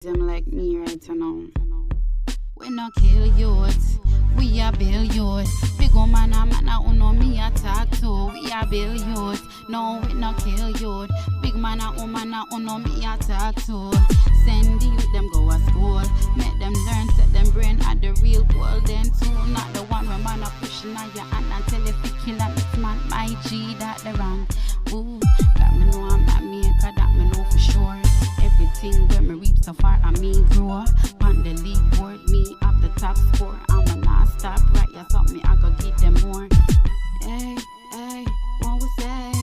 Them like me right now. We no kill youth, we a build youth. Big old man a uno me attack too. We a build youth, no we no kill youth. Big man a woman a uno me attack too. Send the youth them go a school, make them learn, set them brain at the real goal. Then too, not the one where man a pushing on your hand and tell if you kill a mix man. My G that the wrong. Ooh, that me know I'm not maker, that me know for sure. Everything where me reap so far I me grow. On the league board, me up the top score. I'ma not stop right, yeah, something I go give them more. Hey, hey, what we say?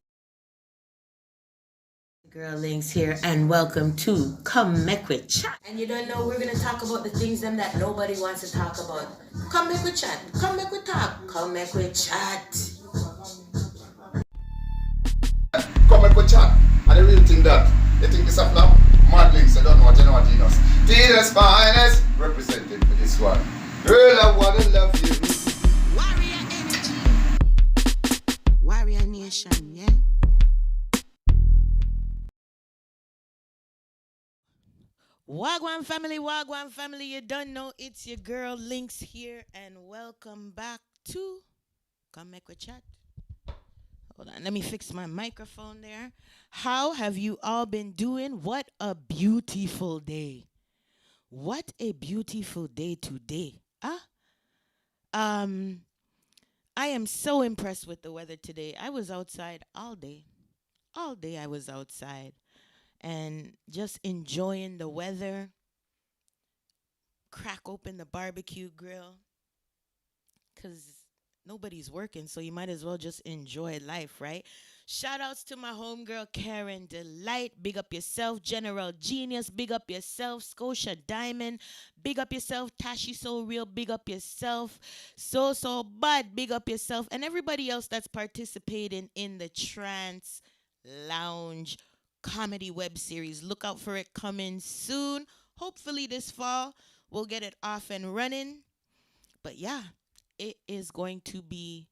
Girl Links here, and welcome to Come Make We Chat. And you don't know, we're gonna talk about the things them that nobody wants to talk about. Come make we chat. Come make we talk. Come make we chat. Come and put chat. And the real thing that they think this a flop. Madlinqz, I don't know what you know what genus. Tina's finest represented for this one. Girl, I wanna love you. Warrior energy. Warrior nation, yeah. Wagwan family, you don't know it's your girl Links here, and welcome back to Come Make We Chat. Hold on, let me fix my microphone there. How have you all been doing? What a beautiful day. What a beautiful day today. Um, I am so impressed with the weather today. I was outside all day. All day I was outside and just enjoying the weather. Crack open the barbecue grill because nobody's working, so you might as well just enjoy life, right? Shout outs to my homegirl Karen Delight. Big up yourself, General Genius. Big up yourself, Scotia Diamond. Big up yourself, Tashi So Real. Big up yourself, So Bud. Big up yourself, and everybody else that's participating in the Trance Lounge comedy web series. Look out for it coming soon. Hopefully this fall we'll get it off and running. But yeah, it is going to be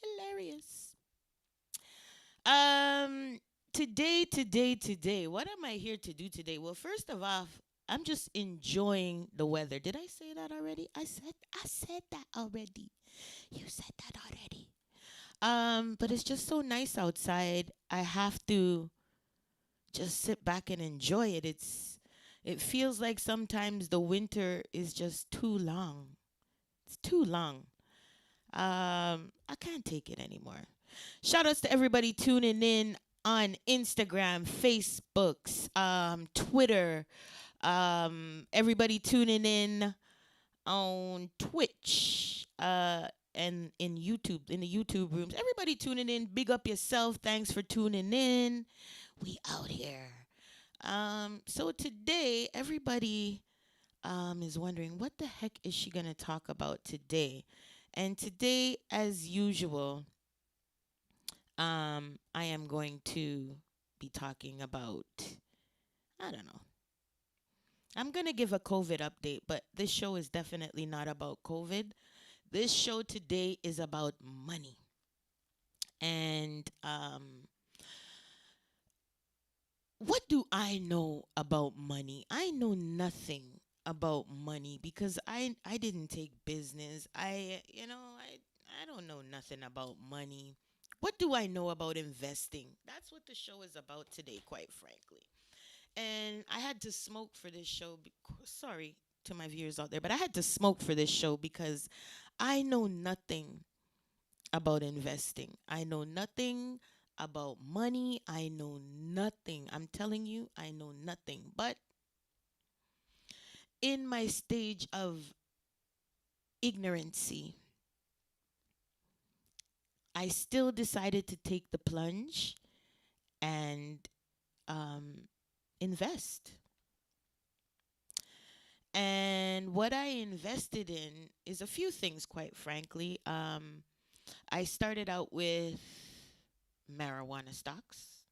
hilarious. Um, today, what am I here to do today? Well, first of all, I'm just enjoying the weather. Did I say that already? I said that already. You said that already. But it's just so nice outside. I have to just sit back and enjoy it. It feels like sometimes the winter is just too long. It's too long. I can't take it anymore. Shout outs to everybody tuning in on Instagram, Facebooks, Twitter, everybody tuning in on Twitch, and in YouTube, in the YouTube rooms. Everybody tuning in. Big up yourself. Thanks for tuning in. We out here. So today, everybody is wondering what the heck is she gonna talk about today? And today, as usual, I am going to be talking about, I don't know. I'm gonna give a COVID update, but this show is definitely not about COVID. This show today is about money. And what do I know about money? I know nothing about money because I didn't take business. I don't know nothing about money. What do I know about investing? That's what the show is about today, quite frankly. And I had to smoke for this show. Sorry to my viewers out there, but I had to smoke for this show because I know nothing about investing. I know nothing about money. I know nothing. I'm telling you, I know nothing. But in my stage of ignorancy, I still decided to take the plunge and um, invest. And what I invested in is a few things, quite frankly. I started out with marijuana stocks.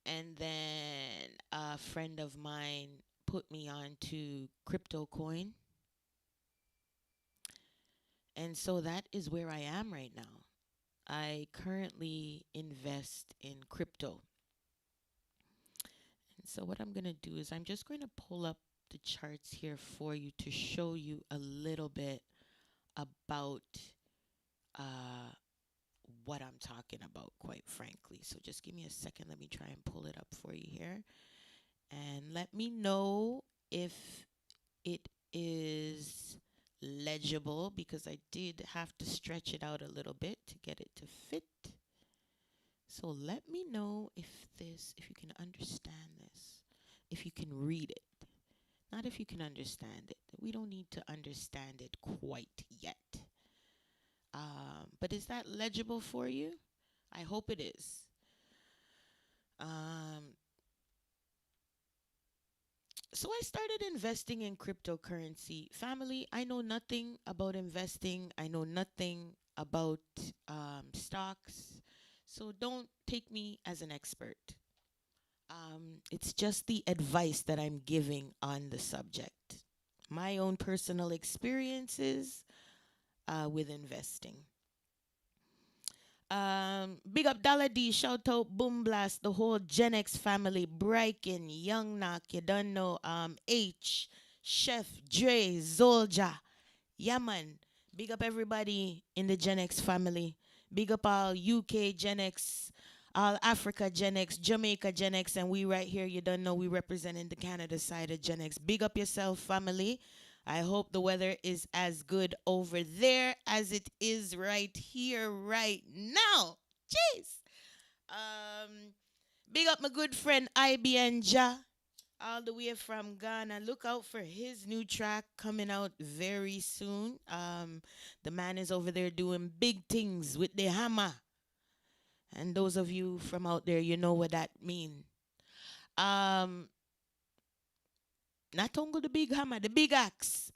And then a friend of mine put me on to crypto coin. And so that is where I am right now. I currently invest in crypto. So what I'm going to do is I'm just going to pull up the charts here for you to show you a little bit about uh, what I'm talking about, quite frankly. So just give me a second. Let me try and pull it up for you here. And let me know if it is legible, because I did have to stretch it out a little bit to get it to fit. So let me know if you can understand this, if you can read it. Not if you can understand it. We don't need to understand it quite yet. But is that legible for you? I hope it is. Um, so I started investing in cryptocurrency. Family, I know nothing about investing. I know nothing about stocks. So don't take me as an expert. It's just the advice that I'm giving on the subject. My own personal experiences with investing. Big up Dollar D, shout out Boom Blast, the whole Gen X family, Bryken, Young Knock, you don't know, H, Chef, Dre, Zolja, yeah man. Big up everybody in the Gen X family. Big up all UK Gen X, all Africa Gen X, Jamaica Gen X, and we right here, you don't know, we representing the Canada side of Gen X. Big up yourself, family. I hope the weather is as good over there as it is right here, right now. Jeez. Um, Big up my good friend IBN Ja, all the way from Ghana. Look out for his new track coming out very soon. The man is over there doing big things with the hammer. And those of you from out there, you know what that means. Um, Not only the big hammer, the big axe.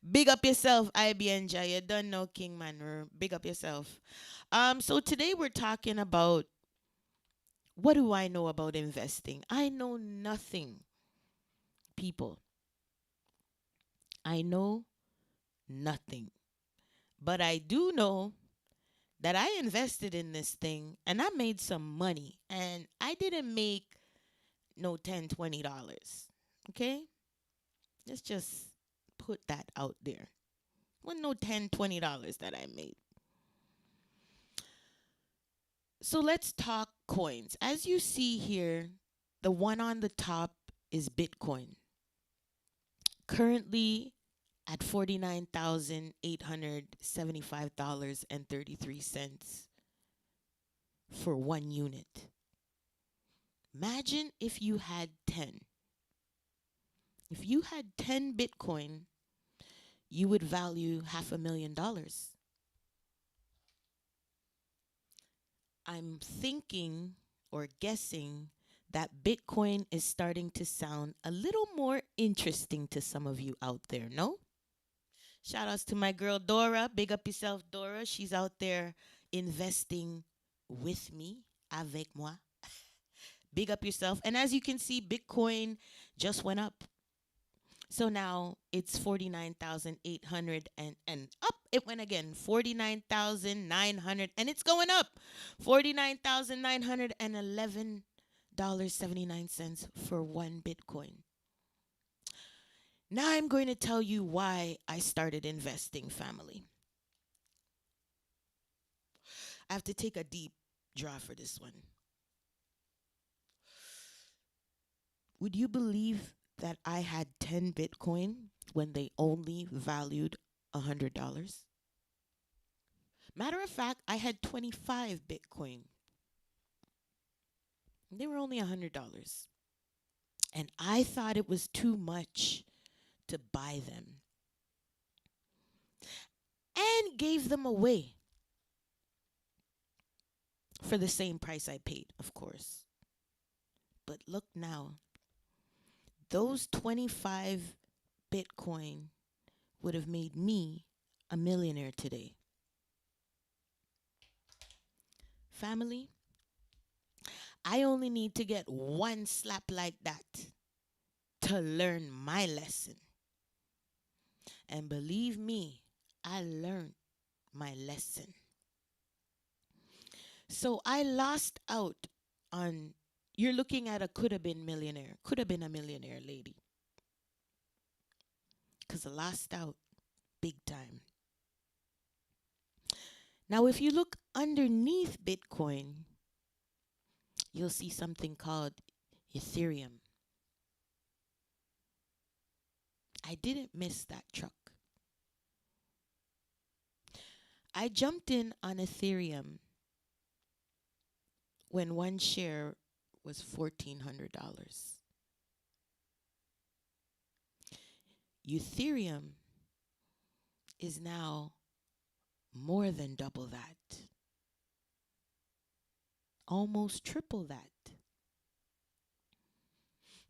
Big up yourself, IBN Ja. You don't know King Man. Big up yourself. So today we're talking about, what do I know about investing? I know nothing, people. I know nothing. But I do know that I invested in this thing and I made some money. And I didn't make no $10, $20. Okay? Let's just put that out there. Well, no $10, $20 that I made. So let's talk coins. As you see here, the one on the top is Bitcoin. Currently at $49,875.33 for 1 unit. Imagine if you had 10. If you had 10 Bitcoin, you would value $500,000. I'm thinking or guessing that Bitcoin is starting to sound a little more interesting to some of you out there, no? Shout outs to my girl Dora. Big up yourself, Dora. She's out there investing with me, avec moi. Big up yourself. And as you can see, Bitcoin just went up. So now it's 49,800 and up it went again. 49,900 and it's going up. $49,911.79 for 1 Bitcoin. Now I'm going to tell you why I started investing, family. I have to take a deep draw for this one. Would you believe that I had 10 Bitcoin when they only valued $100? Matter of fact, I had 25 Bitcoin. They were only $100. And I thought it was too much to buy them. And gave them away for the same price I paid, of course. But look now. Those 25 Bitcoin would have made me a millionaire today. Family, I only need to get one slap like that to learn my lesson. And believe me, I learned my lesson. So I lost out on you're looking at a could have been millionaire, could have been a millionaire lady, because I lost out big time. Now, if you look underneath Bitcoin, you'll see something called Ethereum. I didn't miss that truck. I jumped in on Ethereum when one share was $1,400. Ethereum is now more than double that, almost triple that.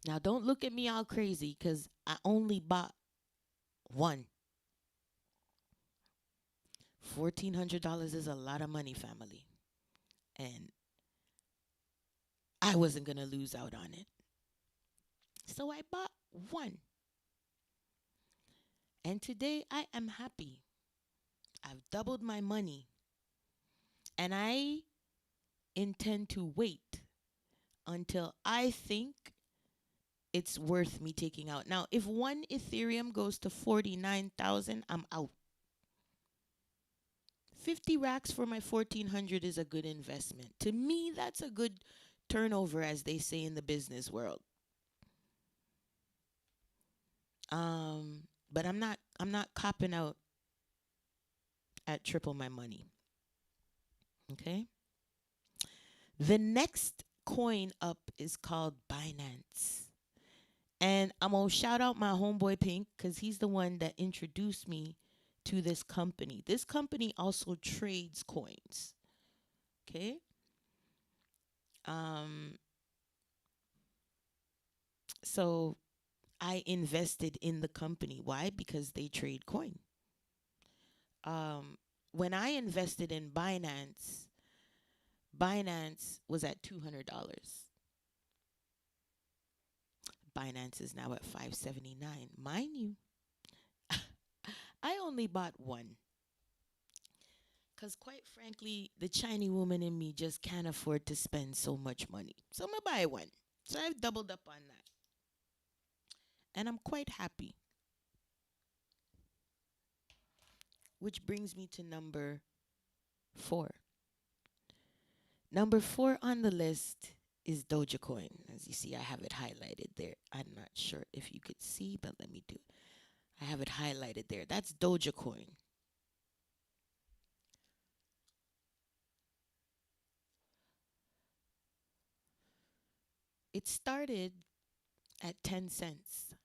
Now, don't look at me all crazy because I only bought one. $1,400 is a lot of money, family. And I wasn't going to lose out on it. So I bought one. And today I am happy. I've doubled my money. And I intend to wait until I think it's worth me taking out. Now, if one Ethereum goes to 49,000, I'm out. 50 racks for my 1,400 is a good investment. To me, that's a good turnover, as they say in the business world. But I'm not copping out at triple my money. Okay? The next coin up is called Binance. And I'm going to shout out my homeboy Pink because he's the one that introduced me to this company. This company also trades coins. Okay? So I invested in the company. Why? Because they trade coin. When I invested in Binance, Binance was at $200. Binance is now at $579. Mind you, I only bought one. Because quite frankly, the Chinese woman in me just can't afford to spend so much money. So I'm going to buy one. So I've doubled up on that. And I'm quite happy. Which brings me to number 4. Number 4 on the list is Dogecoin. As you see, I have it highlighted there. I'm not sure if you could see, but let me do it. I have it highlighted there. That's Dogecoin. It started at 10 cents.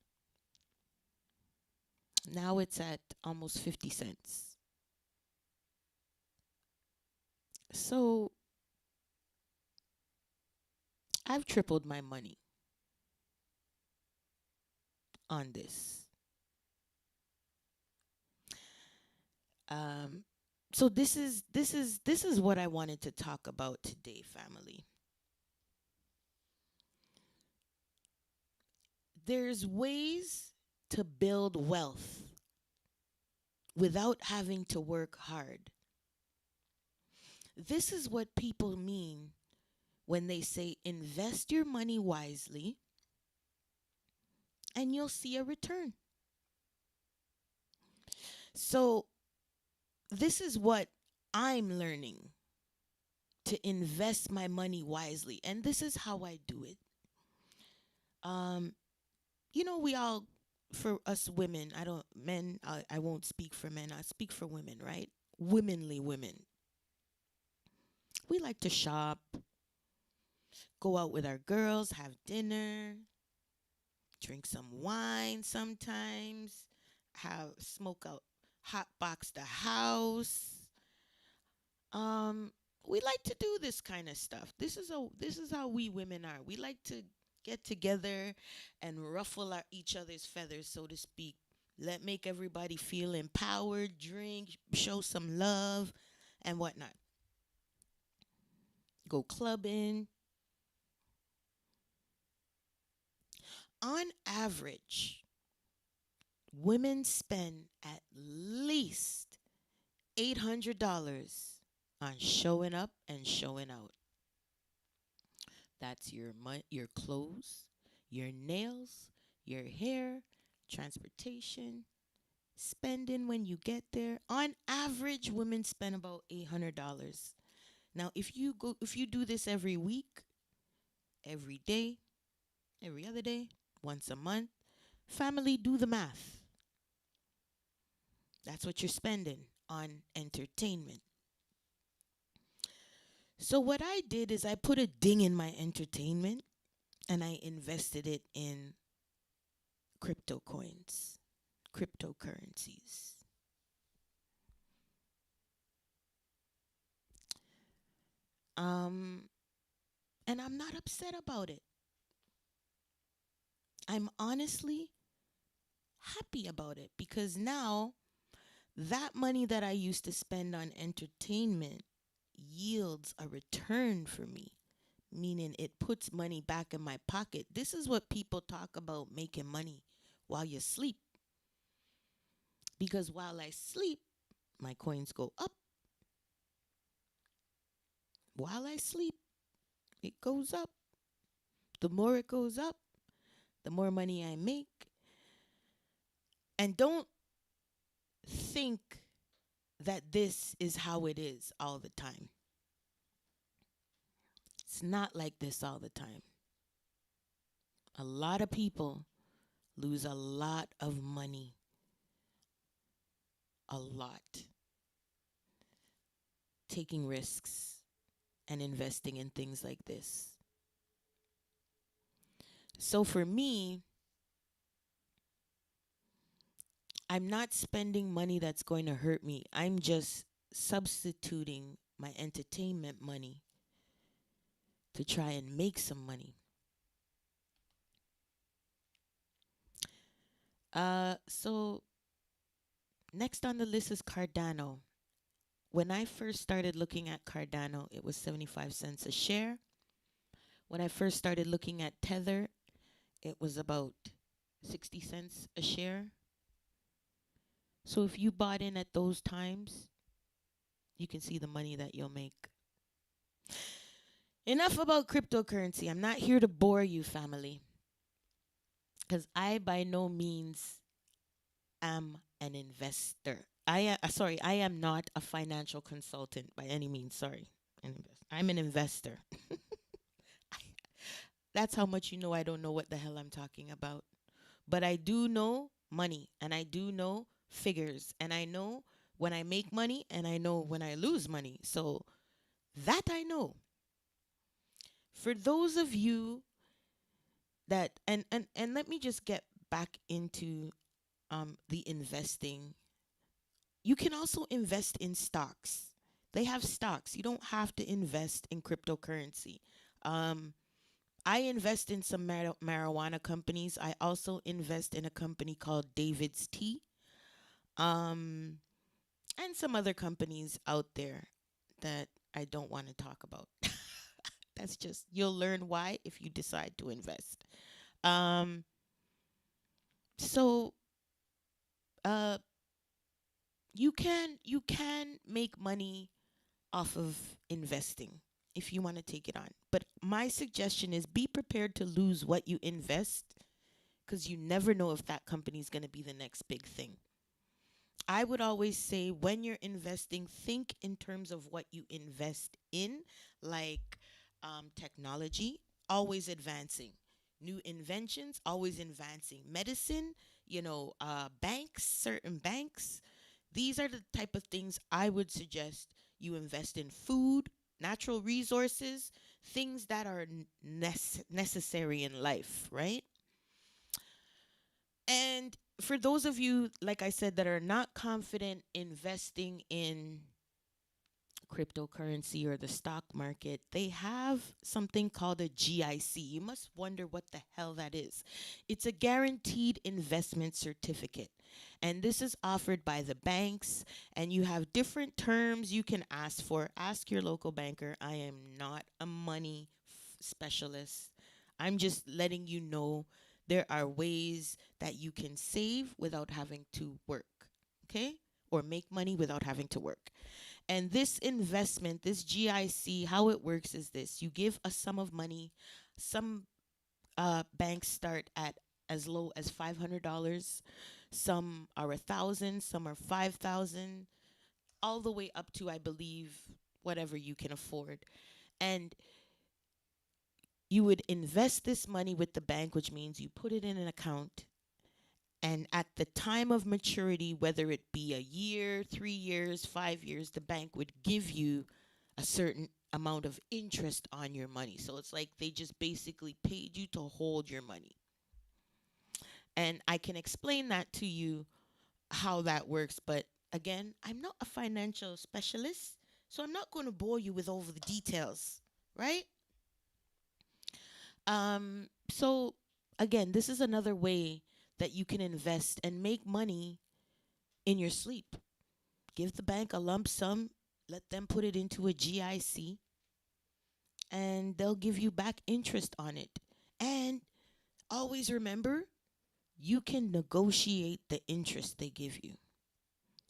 Now it's at almost 50 cents. So I've tripled my money on this. So this is what I wanted to talk about today, family. There's ways to build wealth without having to work hard. This is what people mean when they say invest your money wisely and you'll see a return. So this is what I'm learning, to invest my money wisely. And this is how I do it. We all, for us women, I won't speak for men. I speak for women, right? Womanly women. We like to shop, go out with our girls, have dinner, drink some wine sometimes, smoke out, hot box the house. We like to do this kind of stuff. This is how we women are. We like to get together and ruffle each other's feathers, so to speak. Make everybody feel empowered, drink, show some love, and whatnot. Go clubbing. On average, women spend at least $800 on showing up and showing out. That's your clothes, your nails, your hair, transportation, spending when you get there. On average, women spend about $800. Now, if you do this every week, every day, every other day, once a month, family, do the math. That's what you're spending on entertainment. So what I did is I put a ding in my entertainment and I invested it in crypto coins, cryptocurrencies. Um, and I'm not upset about it. I'm honestly happy about it because now that money that I used to spend on entertainment yields a return for me, meaning it puts money back in my pocket. This is what people talk about, making money while you sleep. Because while I sleep, my coins go up. While I sleep, it goes up. The more it goes up, the more money I make. And don't think that this is how it is all the time. It's not like this all the time. A lot of people lose a lot of money. A lot. Taking risks and investing in things like this. So for me, I'm not spending money that's going to hurt me. I'm just substituting my entertainment money to try and make some money. So next on the list is Cardano. When I first started looking at Cardano, it was 75 cents a share. When I first started looking at Tether, it was about 60 cents a share. So if you bought in at those times, you can see the money that you'll make. Enough about cryptocurrency. I'm not here to bore you, family, because I by no means am an investor. I am not a financial consultant by any means. Sorry, I'm an investor. That's how much you know I don't know what the hell I'm talking about. But I do know money and I do know figures and I know when I make money and I know when I lose money. So that I know. For those of you that and let me just get back into the investing. You can also invest in stocks. They have stocks. You don't have to invest in cryptocurrency. Um, I invest in some marijuana companies. I also invest in a company called David's Tea, um, and some other companies out there that I don't want to talk about. That's just, you'll learn why if you decide to invest. Um, so uh, you can make money off of investing if you want to take it on. But my suggestion is be prepared to lose what you invest because you never know if that company is going to be the next big thing. I would always say when you're investing, think in terms of what you invest in, like technology, always advancing. New inventions, always advancing. Medicine, banks, certain banks. These are the type of things I would suggest you invest in: food, natural resources, things that are necessary in life, right? And for those of you, like I said, that are not confident investing in cryptocurrency or the stock market, they have something called a GIC. You must wonder what the hell that is. It's a guaranteed investment certificate. And this is offered by the banks, and you have different terms you can ask for. Ask your local banker. I am not a money specialist. I'm just letting you know there are ways that you can save without having to work, okay? Or make money without having to work. And this investment, this GIC, how it works is this: you give a sum of money. Some banks start at as low as $500. Some are 1,000. Some are 5,000. All the way up to, I believe, whatever you can afford. And you would invest this money with the bank, which means you put it in an account. And at the time of maturity, whether it be a year, 3 years, 5 years, the bank would give you a certain amount of interest on your money. So it's like they just basically paid you to hold your money. And I can explain that to you how that works. But again, I'm not a financial specialist, so I'm not going to bore you with all the details, right? So again, this is another way that you can invest and make money in your sleep. Give the bank a lump sum, let them put it into a GIC, and they'll give you back interest on it. And always remember, you can negotiate the interest they give you.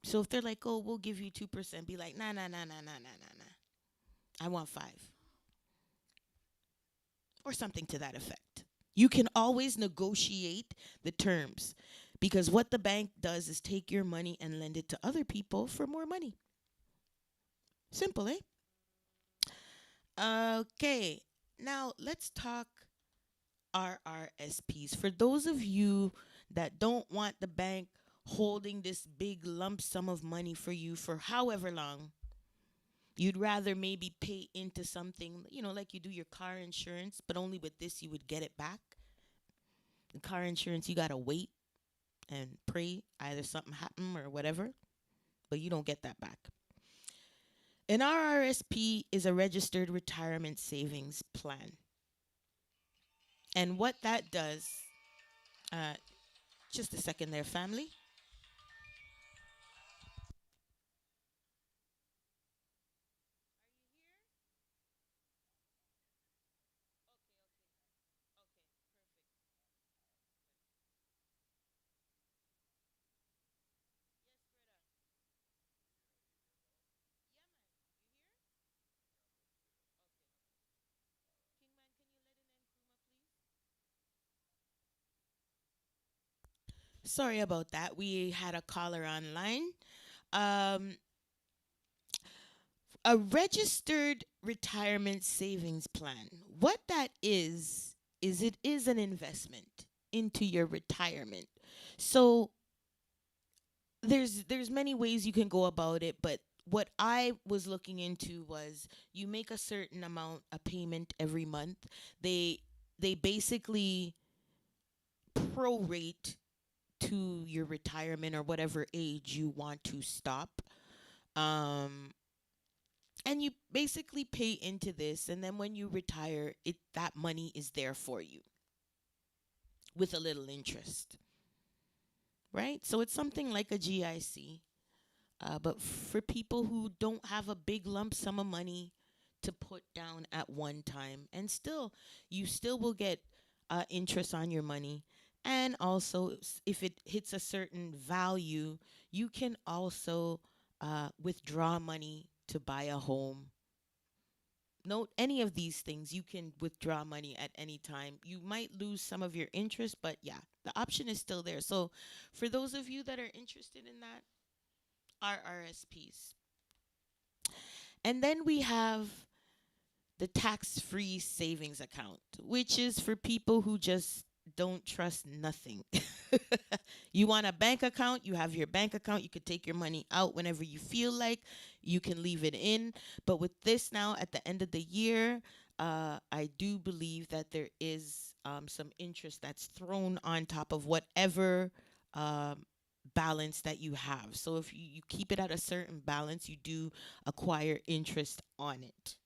So if they're like, "Oh, we'll give you 2%," be like, "Nah, nah, nah, nah, nah, nah, nah, nah. I want 5." Or something to that effect. You can always negotiate the terms, because what the bank does is take your money and lend it to other people for more money. Simple, eh? Okay. Now let's talk RRSPs. For those of you that don't want the bank holding this big lump sum of money for you for however long, you'd rather maybe pay into something, like you do your car insurance, but only with this you would get it back. The car insurance, you got to wait and pray either something happen or whatever, but you don't get that back. An RRSP is a registered retirement savings plan. And what that does, uh, just a second there, family. Sorry about that. We had a caller online. Um, a registered retirement savings plan. What that is it is an investment into your retirement. So there's many ways you can go about it, but what I was looking into was you make a certain amount a payment every month. They basically prorate to your retirement or whatever age you want to stop. Um, and you basically pay into this, and then when you retire, it that money is there for you with a little interest, right? So it's something like a GIC, but for people who don't have a big lump sum of money to put down at one time, and still, you still will get interest on your money. And also, if it hits a certain value, you can also withdraw money to buy a home. Note any of these things, you can withdraw money at any time. You might lose some of your interest, but yeah, the option is still there. So, for those of you that are interested in that, RRSPs. And then we have the tax free savings account, which is for people who just don't trust nothing. You want a bank account, you have your bank account, you could take your money out whenever you feel like, you can leave it in. But with this now, at the end of the year, I do believe that there is some interest that's thrown on top of whatever balance that you have. So if you keep it at a certain balance, you do acquire interest on it.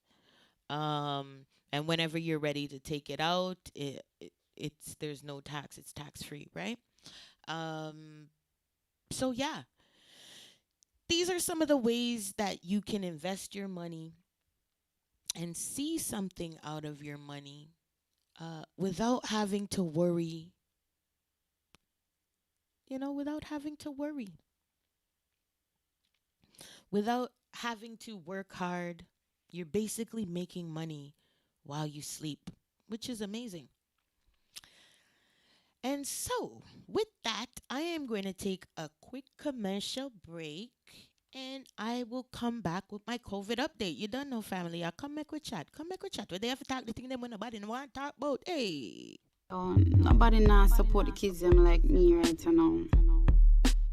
And whenever you're ready to take it out, it's there's no tax. It's tax free, right? Um, so yeah, these are some of the ways that you can invest your money and see something out of your money without having to worry. Without having to worry. without having to work hard. You're basically making money while you sleep, which is amazing. And so, with that, I am going to take a quick commercial break and I will come back with my COVID update. You don't know, family. I come back with chat. Come back with chat. Where they have to talk the thing them when nobody want to talk about. Hey. Nobody now support the kids them like me right now.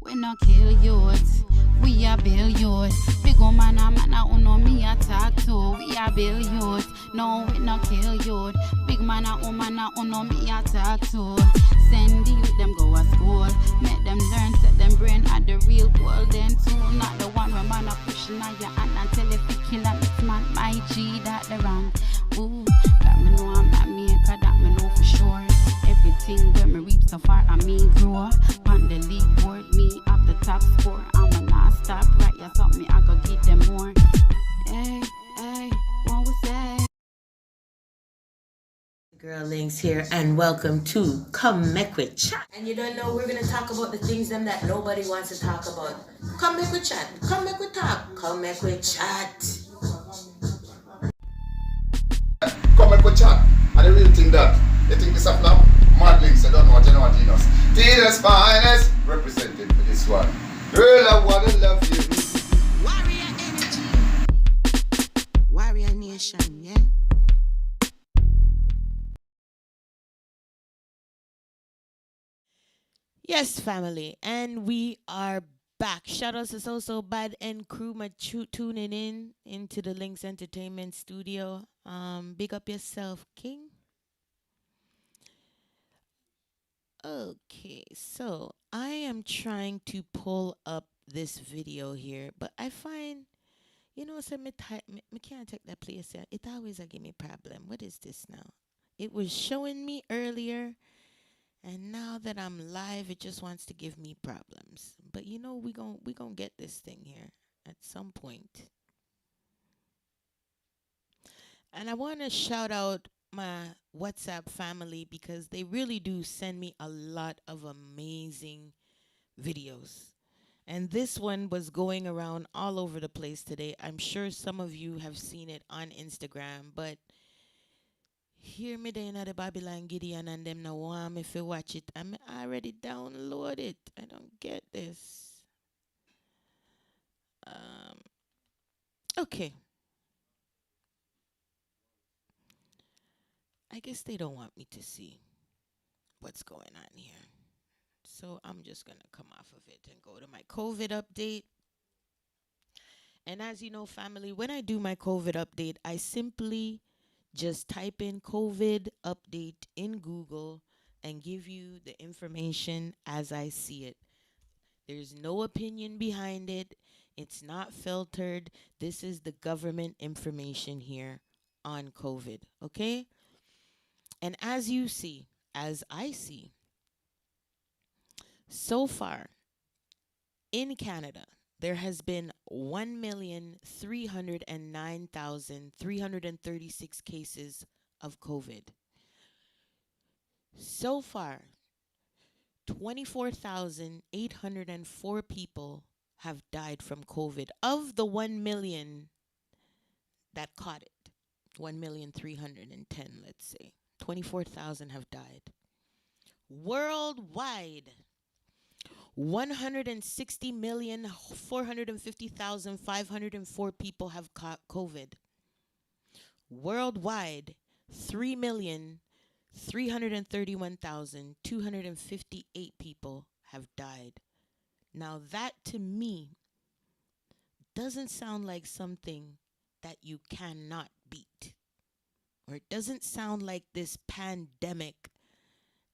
We no kill youth, we a build youth. Big man a man a uno me attack too. We a build youth, no we no kill youth. Big man a woman a uno me attack too. Send the youth them go a school, make them learn, set them brain at the real world then too. Not the one where man a pushing on your hand and tell you fi kill a mix man. My G that the wrong. Ooh, that me know I'm not maker, that me know for sure. Everything where me reap so far I me grow. On the league board, me up the top score. I'ma not stop right, yeah, something me I go give them more. Hey, hey, what we say? Girl Links here, and welcome to Come Make with Chat. And you don't know, we're gonna talk about the things them that nobody wants to talk about. Come make with chat. Come make with talk. Come make with chat. Come and go chat. And the real thing that they think this up now. Madlinqz, I don't know what you know what genus. Tina's finest represented for this one. Girl, I wanna love you. Warrior energy. Warrior nation, yeah. Yes, family, and we are back. Shout out to So Bad and crew tuning in into the Links Entertainment Studio. Big up yourself, King. Okay, so I am trying to pull up this video here, but I find, so me can't take that place here. It always a give me problem. What is this now? It was showing me earlier, and now that I'm live, it just wants to give me problems. But we gon' get this thing here at some point. And I want to shout out my WhatsApp family because they really do send me a lot of amazing videos. And this one was going around all over the place today. I'm sure some of you have seen it on Instagram, but hear me then at the Babylon Gideon and them now want me to watch it. I'm already download it. I don't get this. Okay. I guess they don't want me to see what's going on here. So I'm just going to come off of it and go to my COVID update. And as you know, family, when I do my COVID update, I simply just type in COVID update in Google and give you the information as I see it. There's no opinion behind it. It's not filtered. This is the government information here on COVID, okay? And as you see, as I see, so far in Canada, there has been 1,309,336 cases of COVID. So far, 24,804 people have died from COVID. Of the 1 million that caught it, 1,310,000, let's say. 24,000 have died. Worldwide, 160,450,504 people have caught COVID. Worldwide, 3,331,258 people have died. Now that to me doesn't sound like something that you cannot beat. Or it doesn't sound like this pandemic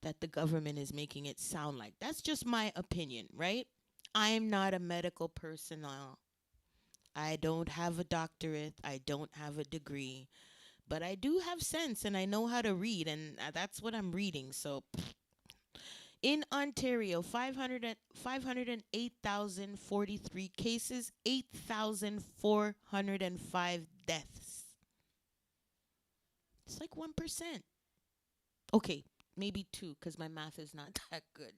that the government is making it sound like. That's just my opinion, right? I'm not a medical personnel. I don't have a doctorate. I don't have a degree. But I do have sense and I know how to read, and that's what I'm reading. So in Ontario, 508,043 cases, 8,405 deaths. It's like 1%. Okay, maybe 2 because my math is not that good.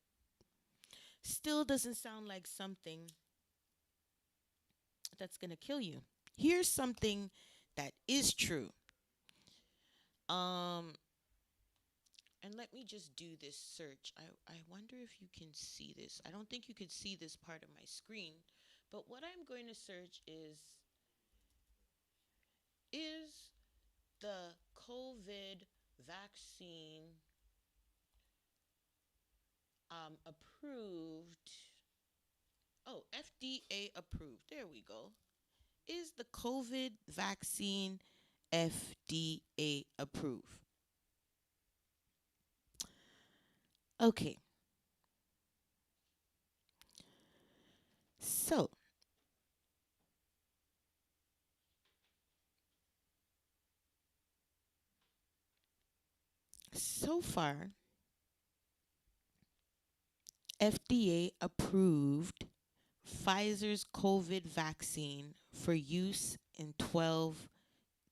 Still doesn't sound like something that's going to kill you. Here's something that is true. Um, and let me just do this search. I wonder if you can see this. I don't think you could see this part of my screen. But what I'm going to search is the COVID vaccine approved? Oh, FDA approved. There we go. Is the COVID vaccine FDA approved? Okay. So far, FDA approved Pfizer's COVID vaccine for use in 12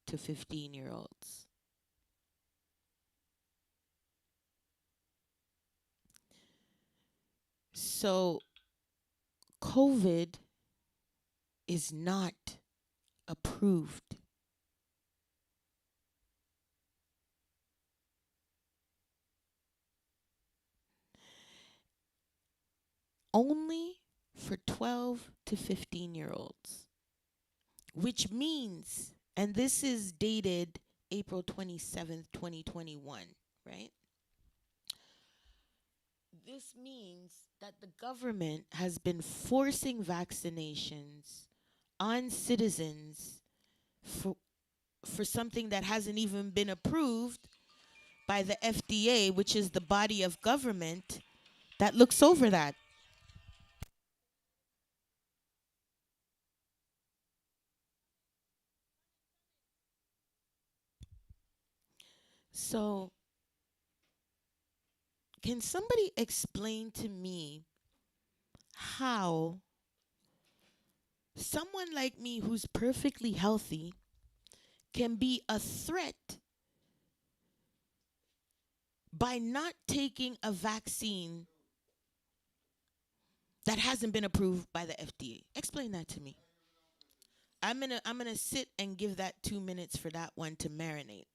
to 15-year-olds. So, COVID is not approved. Only for 12 to 15-year-olds, which means, and this is dated April 27th, 2021, right? This means that the government has been forcing vaccinations on citizens for, for something that hasn't even been approved by the FDA, which is the body of government that looks over that. So, can somebody explain to me how someone like me who's perfectly healthy can be a threat by not taking a vaccine that hasn't been approved by the FDA? Explain that to me. I'm gonna sit and give that 2 minutes for that one to marinate.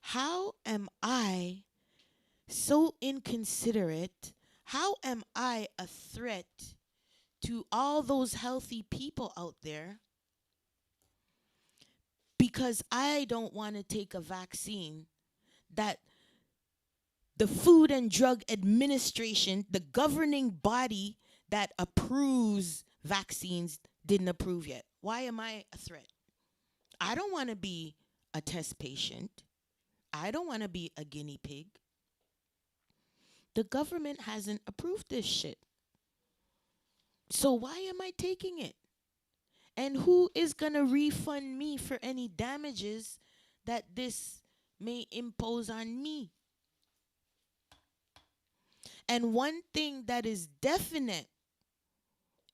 How am I so inconsiderate? How am I a threat to all those healthy people out there because I don't want to take a vaccine that the Food and Drug Administration, the governing body that approves vaccines, didn't approve yet? Why am I a threat? I don't want to be a test patient. I don't want to be a guinea pig. The government hasn't approved this shit. So why am I taking it? And who is going to refund me for any damages that this may impose on me? And one thing that is definite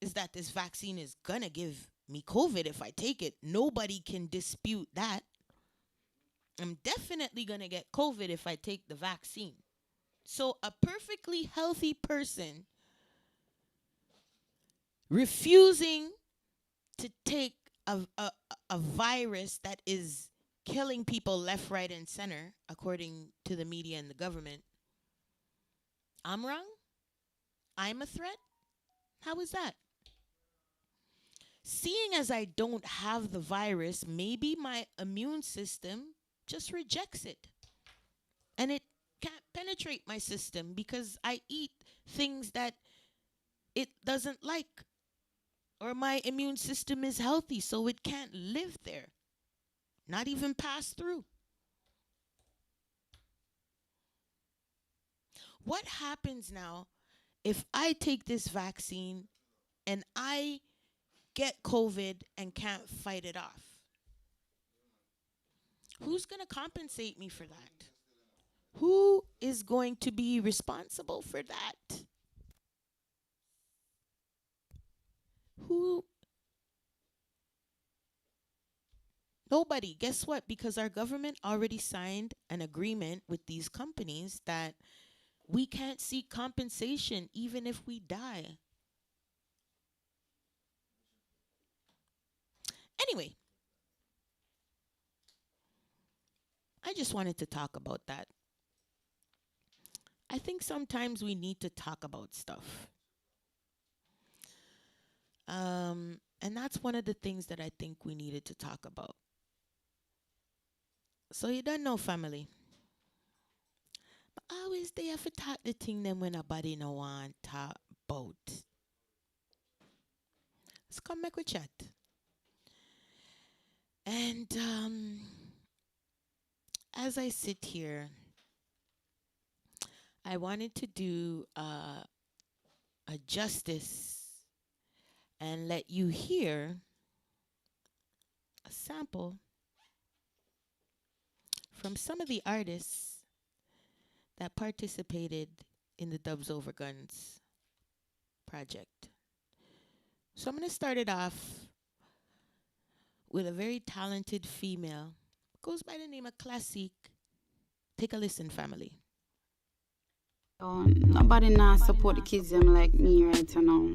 is that this vaccine is going to give me COVID if I take it. Nobody can dispute that. I'm definitely going to get COVID if I take the vaccine. So a perfectly healthy person refusing to take a virus that is killing people left, right, and center, according to the media and the government, I'm wrong? I'm a threat? How is that? Seeing as I don't have the virus, maybe my immune system just rejects it. And it can't penetrate my system because I eat things that it doesn't like. Or my immune system is healthy, so it can't live there. Not even pass through. What happens now if I take this vaccine and I get COVID and can't fight it off? Who's going to compensate me for that? Who is going to be responsible for that? Who? Nobody. Guess what? Because our government already signed an agreement with these companies that we can't seek compensation even if we die. Anyway, I just wanted to talk about that. I think sometimes we need to talk about stuff. And that's one of the things that I think we needed to talk about. So you don't know, family. But always they have to talk the thing them when nobody no want talk about. Let's come back with chat. And as I sit here, I wanted to do a justice and let you hear a sample from some of the artists that participated in the Dubs Over Guns project. So I'm going to start it off with a very talented female. Goes by the name of Classic. Take a listen, family. Nobody now support the kids them like me right now.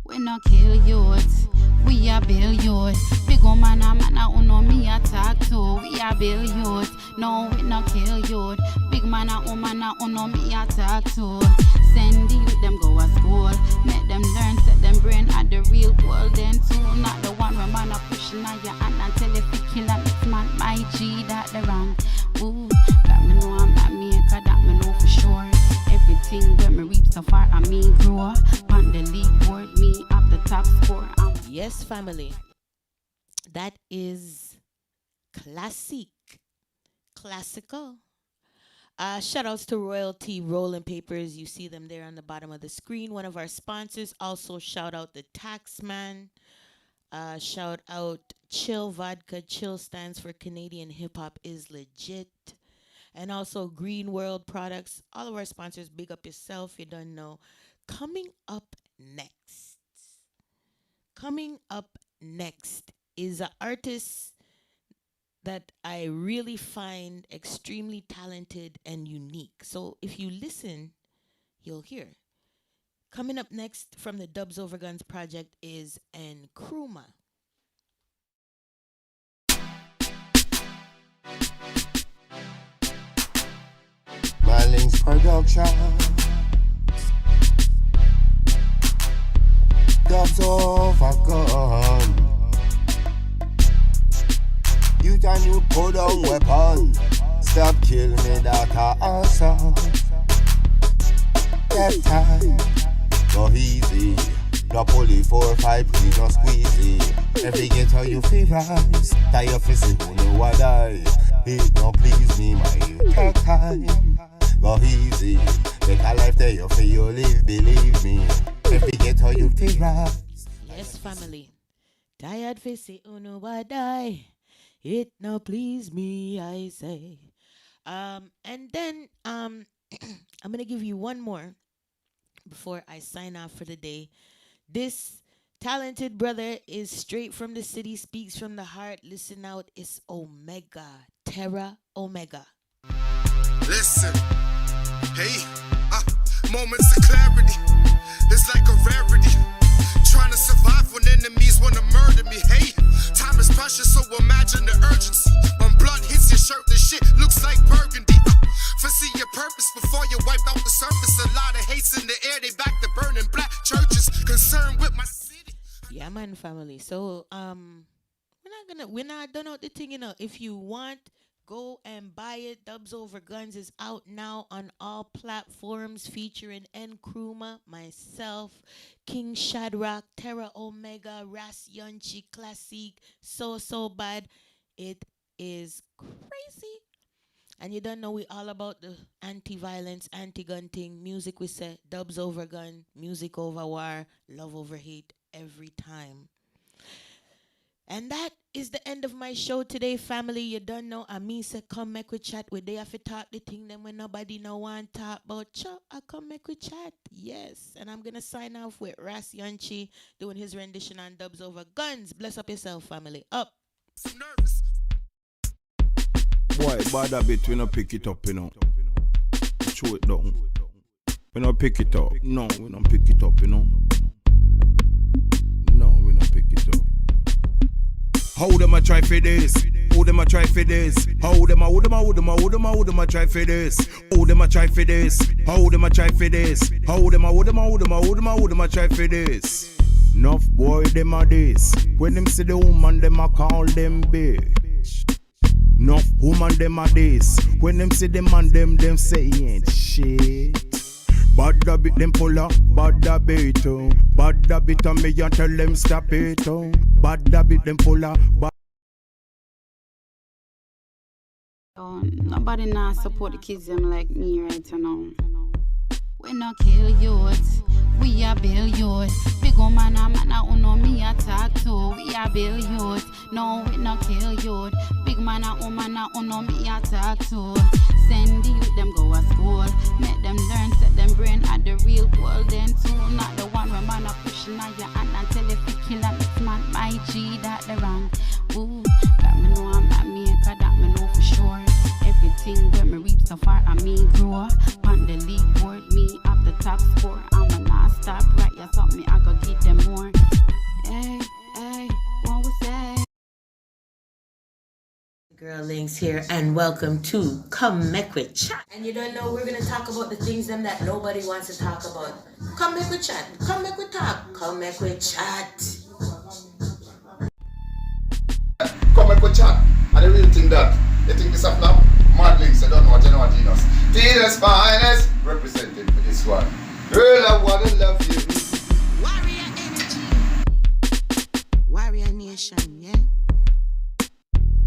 We no kill youth, we a build youth. Big old man a who know me attack too. We a build youth, no we no kill youth. Big man a who know me attack too. Send the youth them go to school, make them learn, set them brain at the real world then too. Not the one where man a pushing on your hand and tell if you kill a next man, my G that the wrong. Ooh, that me know I'm not maker, that me know for sure. Everything where me reap so far and me grow. On the league board, me up the top score. Yes, family. That is Classic. Classical. Shout outs to Royalty Rolling Papers. You see them there on the bottom of the screen. One of our sponsors. Also shout out the Taxman. Shout out Chill Vodka. Chill stands for Canadian Hip Hop is Legit. And also Green World Products. All of our sponsors, big up yourself. You don't know. Coming up next is an artist that I really find extremely talented and unique. So if you listen, you'll hear. Coming up next from the Dubs Over Guns project is Nkrumah. Madlinqz production. Dubs Over Gun. You and you put down weapon. Stop kill me, that awesome. That time, go easy. Drop only 4 or 5, please don't squeeze it. Every ghetto you feel rise. Die of face, who know what I. It don't please me, my you take time. Go easy. Make a life there you feel you live, believe me. Every ghetto you feel rise. Yes, family. Tired face, who know what I. It no please me, I say. And then I'm gonna give you one more before I sign off for the day. This talented brother is straight from the city, speaks from the heart. Listen out, it's Omega, Terra Omega. Listen, hey, moments of clarity. It's like a rarity. Trying to survive when enemies wanna murder me. Hey, time is precious, so imagine the urgency. When blood hits your shirt, the shit looks like burgundy. Foresee your purpose before you wipe out the surface. A lot of hates in the air, they back to burning black churches. Concerned with my city. Yeah, man, family. So we're not done out the thing, you know. If you want, go and buy it. Dubs Over Guns is out now on all platforms, featuring Nkrumah, myself, King Shadrach, Terra Omega, Ras Yunchi, Classic, So Bad. It is crazy. And you don't know we all about the anti-violence, anti-gun thing. Music we say, dubs over gun, music over war, love over hate every time. And that is the end of my show today, family. You don't know. I say come make we chat. We they have to talk the thing them when nobody no want talk about. I come make we chat. Yes. And I'm gonna sign off with Ras Yunchi doing his rendition on Dubs Over Guns. Bless up yourself, family. Up. I'm nervous. Boy, bad a bit, we no pick it up, you know. Throw it down. We no pick it up. No, we don't pick it up, you know. No, we don't pick it up. How them a try for this? Who them a try for this? How them a try for this? Who them a try for this? How them a try for this? How them a try for this? Enough boy them a this. When them see the woman them a call them bitch. Enough woman them a this. When them see the man them say he ain't shit. Bad da bit them pull up, bad da bit oh. Bad da bit on me and tell them stop it oh. Bad da bit them pull up, bad. Nobody now support the kids them like me right now. We no kill youth, we a build youth. Big old man who know me attack too. We a build youth, no we no kill youth. Big man who know me attack too. Send the youth them go to school, make them learn, set them brain at the real golden tool. Not the one where man a pushing on your hand and tell you to kill a next man. My G that the wrong. Ooh, that me know I'm not maker, that me know for sure. Everything where me reap so far I me grow. On the league board, me up the top score. I'ma not stop right, yeah, something I go give them more. Hey, hey, what we say? Girlings here, and welcome to Come Make We Chat. And you don't know, we're gonna talk about the things them that nobody wants to talk about. Come make we chat, come make we talk, come make we chat. Come make we chat. And the real thing that they think this a flop. Madlinqz, I don't know what you know what genus. TD's finest represented for this one. Girl, I wanna love you. Warrior energy. Warrior nation.